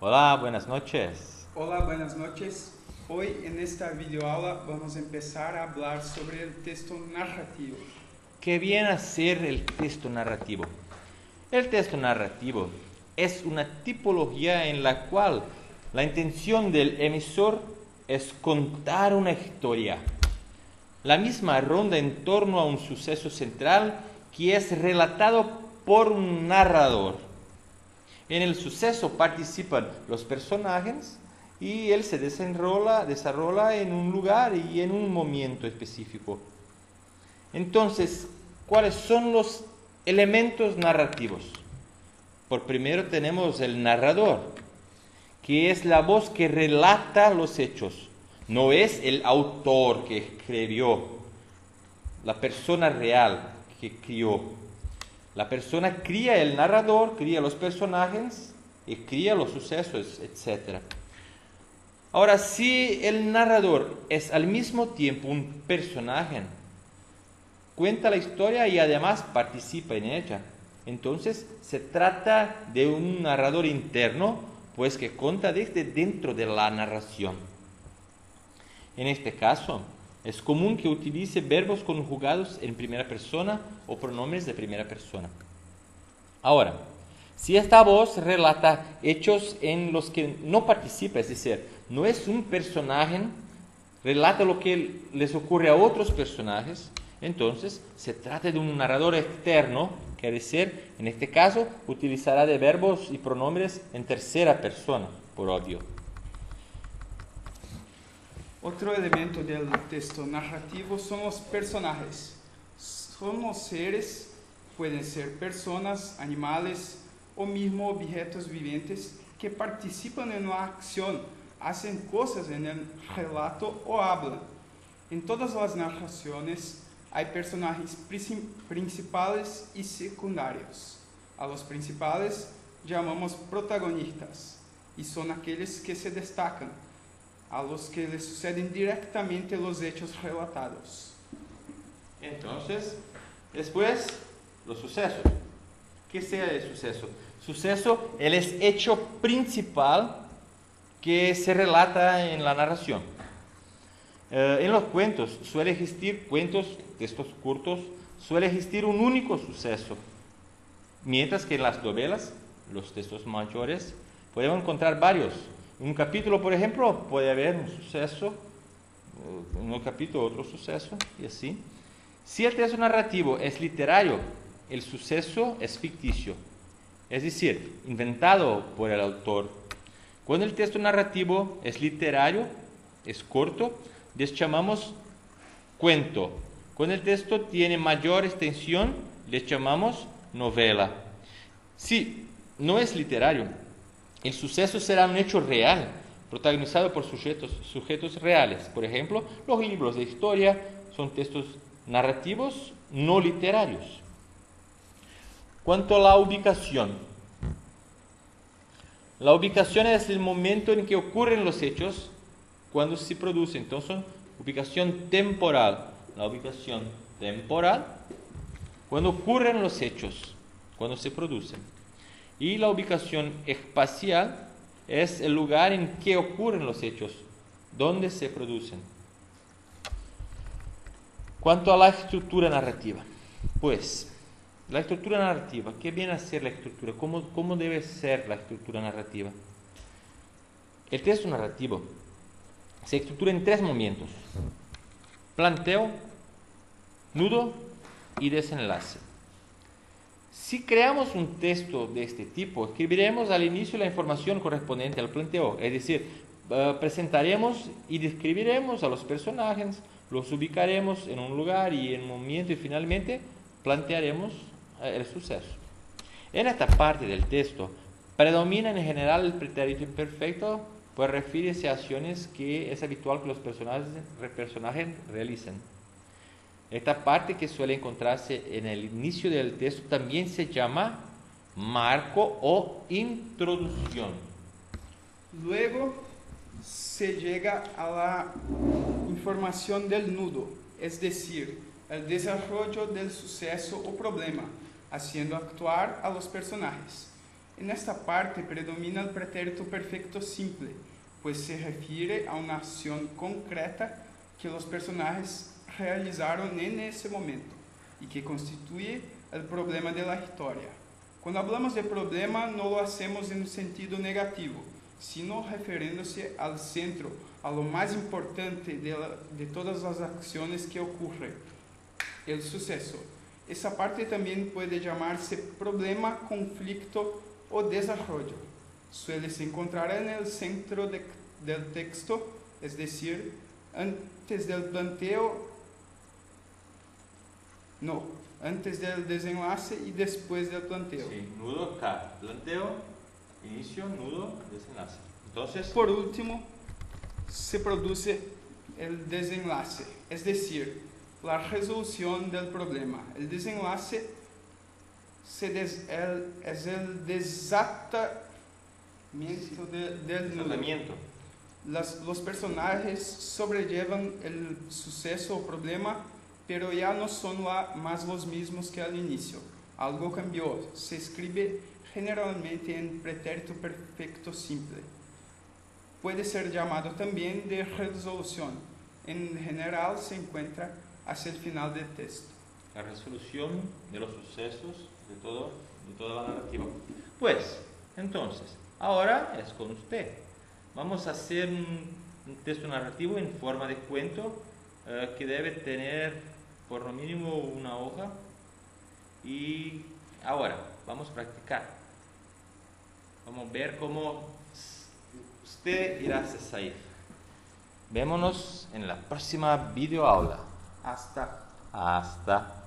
Hola, buenas noches. Hola, buenas noches. Hoy en esta videoaula vamos a empezar a hablar sobre el texto narrativo. ¿Qué viene a ser el texto narrativo? El texto narrativo es una tipología en la cual la intención del emisor es contar una historia. La misma ronda en torno a un suceso central que es relatado por un narrador. En el suceso participan los personajes y él se desarrolla en un lugar y en un momento específico. Entonces, ¿cuáles son los elementos narrativos? Por primero tenemos el narrador, que es la voz que relata los hechos. No es el autor que escribió, la persona real que crió. La persona cría el narrador, cría los personajes y cría los sucesos, etc. Ahora, si el narrador es al mismo tiempo un personaje, cuenta la historia y además participa en ella, entonces se trata de un narrador interno, pues que cuenta desde dentro de la narración. En este caso, es común que utilice verbos conjugados en primera persona o pronombres de primera persona. Ahora, si esta voz relata hechos en los que no participa, es decir, no es un personaje, relata lo que les ocurre a otros personajes, entonces se trata de un narrador externo, quiere decir, en este caso, utilizará de verbos y pronombres en tercera persona, por obvio. Otro elemento del texto narrativo son los personajes. Son los seres, pueden ser personas, animales o mismo objetos vivientes que participan en la acción, hacen cosas en el relato o hablan. En todas las narraciones hay personajes principales y secundarios. A los principales llamamos protagonistas y son aquellos que se destacan, a los que les suceden directamente los hechos relatados. Entonces, después, los sucesos. ¿Qué sea el suceso? Suceso, él es hecho principal que se relata en la narración. En los cuentos suele existir, cuentos, textos cortos, suele existir un único suceso, mientras que en las novelas, los textos mayores, podemos encontrar varios. En un capítulo, por ejemplo, puede haber un suceso, en un capítulo otro suceso, y así. Si el texto narrativo es literario, el suceso es ficticio, es decir, inventado por el autor. Cuando el texto narrativo es literario, es corto, les llamamos cuento. Cuando el texto tiene mayor extensión, les llamamos novela. Si no es literario, el suceso será un hecho real, protagonizado por sujetos reales. Por ejemplo, los libros de historia son textos narrativos no literarios. Cuanto a la ubicación es el momento en que ocurren los hechos cuando se producen. Entonces, son ubicación temporal. La ubicación temporal, cuando ocurren los hechos, cuando se producen. Y la ubicación espacial es el lugar en que ocurren los hechos, donde se producen. Cuanto a la estructura narrativa, pues, la estructura narrativa, ¿qué viene a ser la estructura? ¿Cómo debe ser la estructura narrativa? El texto narrativo se estructura en 3 momentos: planteo, nudo y desenlace. Si creamos un texto de este tipo, escribiremos al inicio la información correspondiente al planteo, es decir, presentaremos y describiremos a los personajes, los ubicaremos en un lugar y en un momento y finalmente plantearemos el suceso. En esta parte del texto predomina en general el pretérito imperfecto, pues refiere a acciones que es habitual que los personajes realicen. Esta parte, que suele encontrarse en el inicio del texto, también se llama marco o introducción. Luego se llega a la información del nudo, es decir, el desarrollo del suceso o problema, haciendo actuar a los personajes. En esta parte predomina el pretérito perfecto simple, pues se refiere a una acción concreta que los personajes realizaron en ese momento y que constituye el problema de la historia. Cuando hablamos de problema no lo hacemos en un sentido negativo, sino refiriéndose al centro, a lo más importante de todas las acciones que ocurren, el suceso. Esa parte también puede llamarse problema, conflicto o desarrollo. Suele se encontrar en el centro del texto, es decir, antes del desenlace y después del planteo. Sí, nudo, planteo, inicio, nudo, desenlace. Entonces, por último, se produce el desenlace, es decir, la resolución del problema. El desenlace es el desatamiento del nudo. Los personajes sobrellevan el suceso o problema, pero ya no son más los mismos que al inicio. Algo cambió. Se escribe generalmente en pretérito perfecto simple. Puede ser llamado también de resolución. En general se encuentra hacia el final del texto. La resolución de los sucesos de toda la narrativa. Pues, entonces, ahora es con usted. Vamos a hacer un texto narrativo en forma de cuento que debe tener por lo mínimo una hoja. Y ahora vamos a practicar. Vamos a ver cómo usted irá a salir. Vémonos en la próxima videoaula. Hasta. Hasta.